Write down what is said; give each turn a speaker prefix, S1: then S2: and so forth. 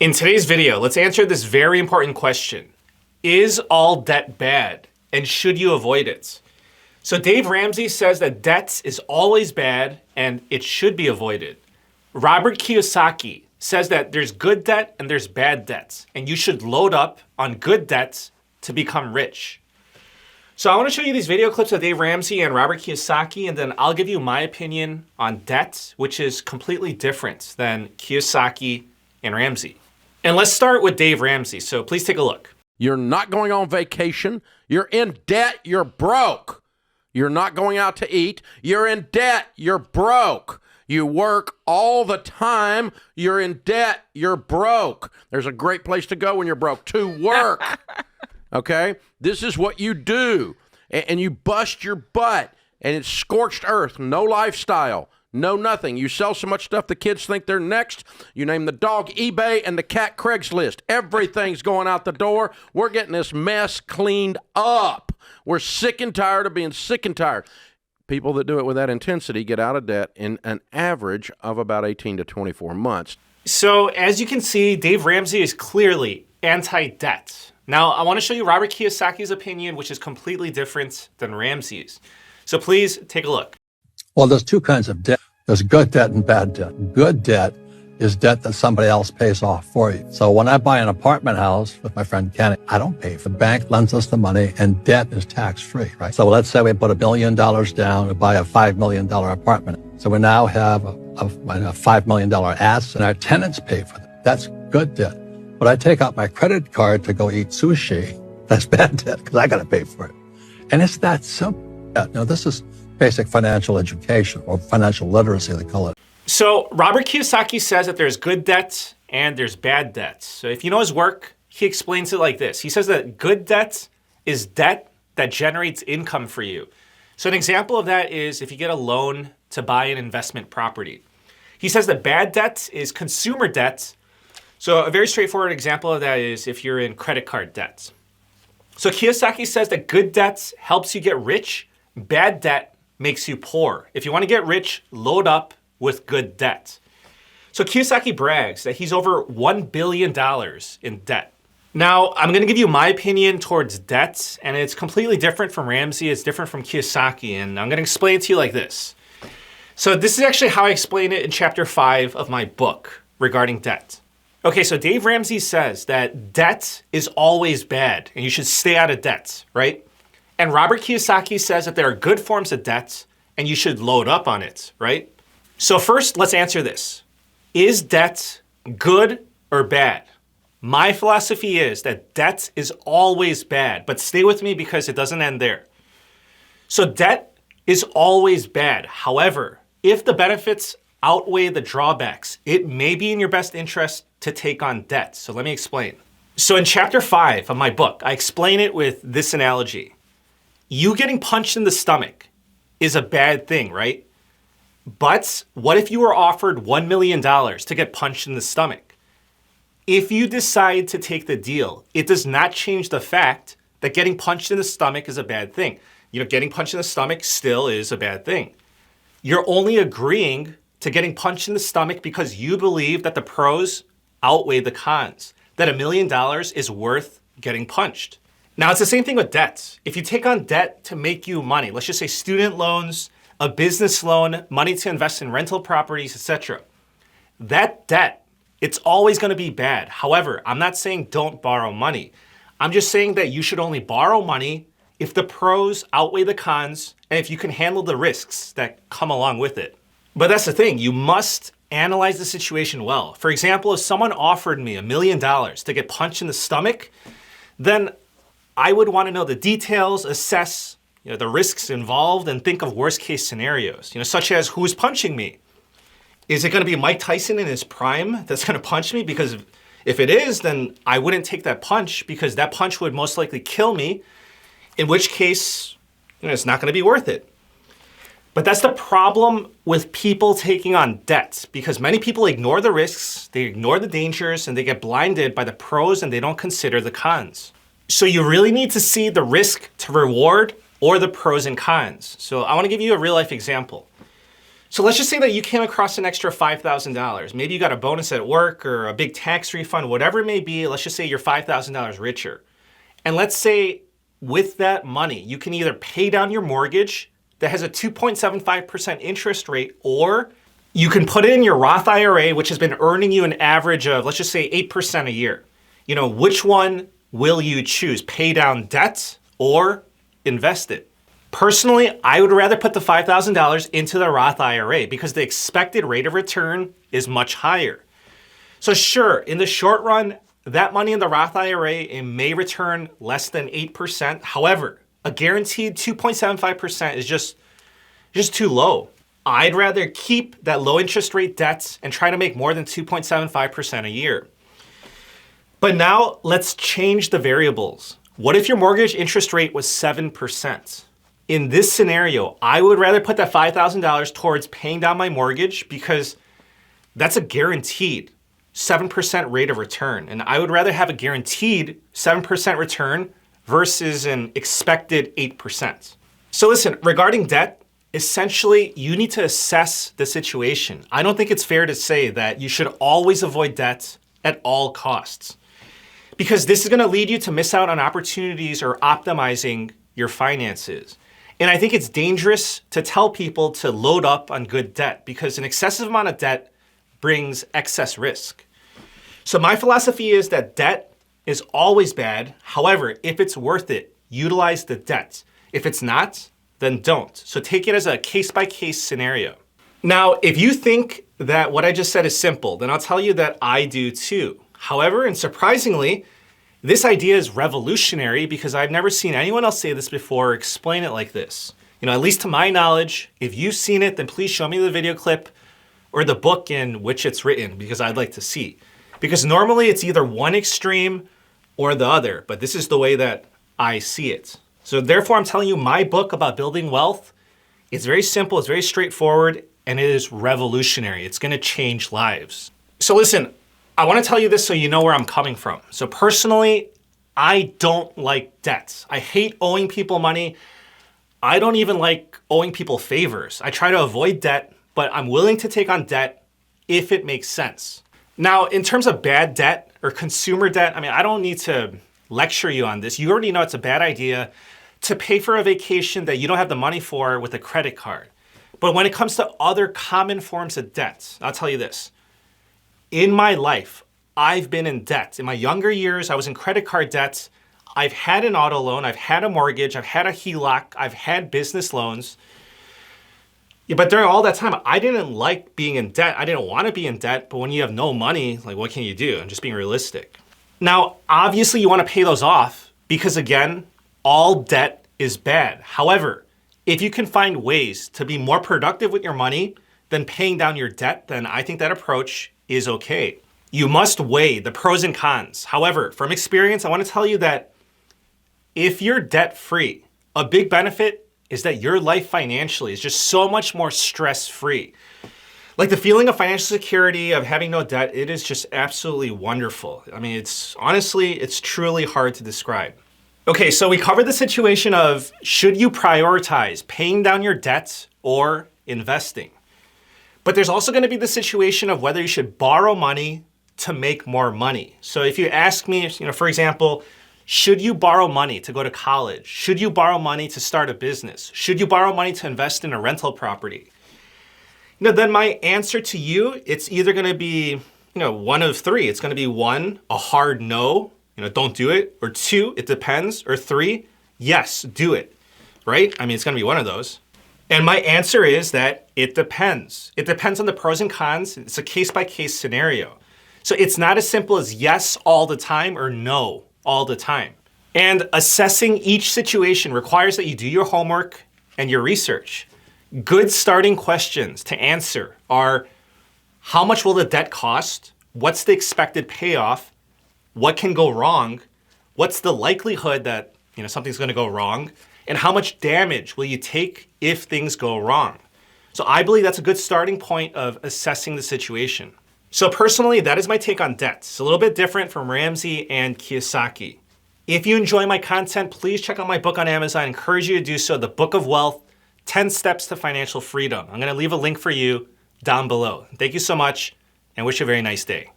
S1: In today's video, let's answer this very important question. Is all debt bad, and should you avoid it? So Dave Ramsey says that debt is always bad and it should be avoided. Robert Kiyosaki says that there's good debt and there's bad debts, and you should load up on good debts to become rich. So I want to show you these video clips of Dave Ramsey and Robert Kiyosaki, and then I'll give you my opinion on debt, which is completely different than Kiyosaki and Ramsey. And let's start with Dave Ramsey, so please take a look.
S2: You're not going on vacation. You're in debt. You're broke. You're not going out to eat. You're in debt. You're broke. You work all the time. You're in debt. You're broke. There's a great place to go when you're broke, to work. Okay? This is what you do. And you bust your butt. And it's scorched earth. No lifestyle. No nothing. You sell so much stuff the kids think they're next. You name the dog eBay and the cat Craigslist. Everything's going out the door. We're getting this mess cleaned up. We're sick and tired of being sick and tired. People that do it with that intensity get out of debt in an average of about 18 to 24 months.
S1: So as you can see, Dave Ramsey is clearly anti-debt. Now, I want to show you Robert Kiyosaki's opinion, which is completely different than Ramsey's. So please take a look.
S3: Well, there's two kinds of debt. There's good debt and bad debt. Good debt is debt that somebody else pays off for you. So when I buy an apartment house with my friend Kenny, I don't pay for it. The bank lends us the money and debt is tax-free, right? So let's say we put $1 million down to buy a $5 million apartment. So we now have a $5 million asset and our tenants pay for it. That's good debt. But I take out my credit card to go eat sushi. That's bad debt because I got to pay for it. And it's that simple. Now, this is basic financial education or financial literacy, they call it.
S1: So Robert Kiyosaki says that there's good debt and there's bad debt. So if you know his work, he explains it like this. He says that good debt is debt that generates income for you. So an example of that is if you get a loan to buy an investment property. He says that bad debt is consumer debt. So a very straightforward example of that is if you're in credit card debt. So Kiyosaki says that good debt helps you get rich, bad debt makes you poor. If you want to get rich, load up with good debt. So Kiyosaki brags that he's over $1 billion in debt. Now, I'm going to give you my opinion towards debt, and it's completely different from Ramsey. It's different from Kiyosaki, and I'm going to explain it to you like this. So this is actually how I explain it in chapter 5 of my book regarding debt. Okay, so Dave Ramsey says that debt is always bad, and you should stay out of debt, right? And Robert Kiyosaki says that there are good forms of debt and you should load up on it, right? So first, let's answer this. Is debt good or bad? My philosophy is that debt is always bad, but stay with me because it doesn't end there. So debt is always bad. However, if the benefits outweigh the drawbacks, it may be in your best interest to take on debt. So let me explain. So in chapter 5 of my book, I explain it with this analogy. You getting punched in the stomach is a bad thing, right? But what if you were offered $1 million to get punched in the stomach? If you decide to take the deal, it does not change the fact that getting punched in the stomach is a bad thing. You know, getting punched in the stomach still is a bad thing. You're only agreeing to getting punched in the stomach because you believe that the pros outweigh the cons, that $1 million is worth getting punched. Now, it's the same thing with debt. If you take on debt to make you money, let's just say student loans, a business loan, money to invest in rental properties, etc. That debt, it's always going to be bad. However, I'm not saying don't borrow money. I'm just saying that you should only borrow money if the pros outweigh the cons and if you can handle the risks that come along with it. But that's the thing, you must analyze the situation well. For example, if someone offered me $1 million to get punched in the stomach, then I would want to know the details, assess the risks involved, and think of worst case scenarios, such as who's punching me. Is it going to be Mike Tyson in his prime that's going to punch me? Because if it is, then I wouldn't take that punch because that punch would most likely kill me, in which case it's not going to be worth it. But that's the problem with people taking on debt, because many people ignore the risks, they ignore the dangers, and they get blinded by the pros and they don't consider the cons. So you really need to see the risk to reward or the pros and cons. So I want to give you a real life example. So let's just say that you came across an extra $5,000. Maybe you got a bonus at work or a big tax refund, whatever it may be. Let's just say you're $5,000 richer. And let's say with that money, you can either pay down your mortgage that has a 2.75% interest rate, or you can put it in your Roth IRA, which has been earning you an average of, let's just say 8% a year. Which one will you choose? Pay down debt or invest it? Personally, I would rather put the $5,000 into the Roth IRA because the expected rate of return is much higher. So sure, in the short run, that money in the Roth IRA, it may return less than 8%. However, a guaranteed 2.75% is just too low. I'd rather keep that low interest rate debt and try to make more than 2.75% a year. But now let's change the variables. What if your mortgage interest rate was 7%? In this scenario, I would rather put that $5,000 towards paying down my mortgage because that's a guaranteed 7% rate of return. And I would rather have a guaranteed 7% return versus an expected 8%. So listen, regarding debt, essentially you need to assess the situation. I don't think it's fair to say that you should always avoid debt at all costs, because this is going to lead you to miss out on opportunities or optimizing your finances. And I think it's dangerous to tell people to load up on good debt because an excessive amount of debt brings excess risk. So my philosophy is that debt is always bad. However, if it's worth it, utilize the debt. If it's not, then don't. So take it as a case-by-case scenario. Now, if you think that what I just said is simple, then I'll tell you that I do too. However, and surprisingly, this idea is revolutionary because I've never seen anyone else say this before or explain it like this. At least to my knowledge, if you've seen it, then please show me the video clip or the book in which it's written because I'd like to see. Because normally it's either one extreme or the other, but this is the way that I see it. So therefore, I'm telling you my book about building wealth. It's very simple, it's very straightforward, and it is revolutionary. It's gonna change lives. So listen, I want to tell you this so you know where I'm coming from. So personally, I don't like debts. I hate owing people money. I don't even like owing people favors. I try to avoid debt, but I'm willing to take on debt if it makes sense. Now, in terms of bad debt or consumer debt, I don't need to lecture you on this. You already know it's a bad idea to pay for a vacation that you don't have the money for with a credit card. But when it comes to other common forms of debt, I'll tell you this. In my life, I've been in debt. In my younger years, I was in credit card debt. I've had an auto loan, I've had a mortgage, I've had a HELOC, I've had business loans. Yeah, but during all that time, I didn't like being in debt. I didn't want to be in debt, but when you have no money, what can you do? I'm just being realistic. Now, obviously you want to pay those off because again, all debt is bad. However, if you can find ways to be more productive with your money than paying down your debt, then I think that approach is okay. You must weigh the pros and cons. However, from experience, I want to tell you that if you're debt-free, a big benefit is that your life financially is just so much more stress-free. Like the feeling of financial security, of having no debt, it is just absolutely wonderful. It's truly hard to describe. Okay, so we covered the situation of should you prioritize paying down your debt or investing? But there's also going to be the situation of whether you should borrow money to make more money. So if you ask me, for example, should you borrow money to go to college? Should you borrow money to start a business? Should you borrow money to invest in a rental property? Then my answer to you, it's either going to be, one of three. It's going to be one, a hard no, don't do it. Or two, it depends. Or three, yes, do it. Right? It's going to be one of those. And my answer is that it depends. It depends on the pros and cons. It's a case-by-case scenario. So it's not as simple as yes all the time or no all the time. And assessing each situation requires that you do your homework and your research. Good starting questions to answer are, how much will the debt cost? What's the expected payoff? What can go wrong? What's the likelihood that something's going to go wrong? And how much damage will you take if things go wrong? So I believe that's a good starting point of assessing the situation. So personally, that is my take on debt. It's a little bit different from Ramsey and Kiyosaki. If you enjoy my content, please check out my book on Amazon. I encourage you to do so, The Book of Wealth, 10 Steps to Financial Freedom. I'm going to leave a link for you down below. Thank you so much and wish you a very nice day.